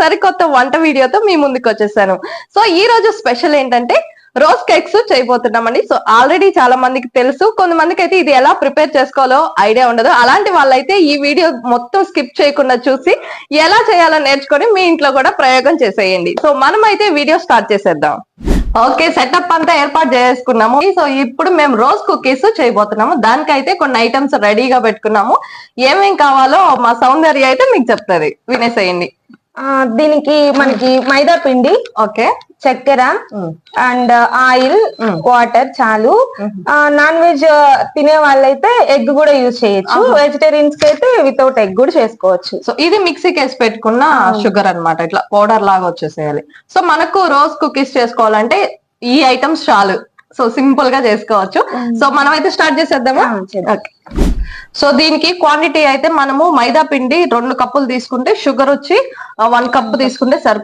సరికొత్త వంట వీడియోతో మీ ముందుకు వచ్చేసాను. సో ఈ రోజు స్పెషల్ ఏంటంటే రోజ్ కేక్స్ చేయబోతున్నామండి. సో ఆల్రెడీ చాలా మందికి తెలుసు, కొంతమందికి అయితే ఇది ఎలా ప్రిపేర్ చేసుకోవాలో ఐడియా ఉండదు. అలాంటి వాళ్ళైతే ఈ వీడియో మొత్తం స్కిప్ చేయకుండా చూసి ఎలా చేయాలో నేర్చుకొని మీ ఇంట్లో కూడా ప్రయోగం చేసేయండి. సో మనం అయితే వీడియో స్టార్ట్ చేసేద్దాం. ఓకే, సెటప్ అంతా ఏర్పాటు చేసుకున్నాము. సో ఇప్పుడు మేము రోజ్ కుకీస్ చేయబోతున్నాము. దానికైతే కొన్ని ఐటమ్స్ రెడీగా పెట్టుకున్నాము. ఏమేం కావాలో మా సౌందర్య అయితే మీకు చెప్తుంది, వినేసేయండి. దీనికి మనకి మైదా పిండి, ఓకే, చక్కెర అండ్ ఆయిల్, వాటర్ చాలు. నాన్ వెజ్ తినే వాళ్ళైతే ఎగ్ కూడా యూజ్ చేయొచ్చు. వెజిటేరియన్స్ కి అయితే వితౌట్ ఎగ్ కూడా చేసుకోవచ్చు. సో ఇది మిక్సీకి వేసి పెట్టుకున్న షుగర్ అన్నమాట, ఇట్లా పౌడర్ లాగా వచ్చేసేయాలి. సో మనకు రోజ్ కుకీస్ చేసుకోవాలంటే ఈ ఐటమ్స్ చాలు. సో సింపుల్ గా చేసుకోవచ్చు. సో మనం అయితే స్టార్ట్ చేసేద్దామా? ఓకే. సో దీనికి క్వాంటిటీ అయితే మనము మైదా పిండి 2 కప్పులు తీసుకుంటే, షుగర్ వచ్చి 1 కప్ తీసుకుంటే సరిపోతుంది.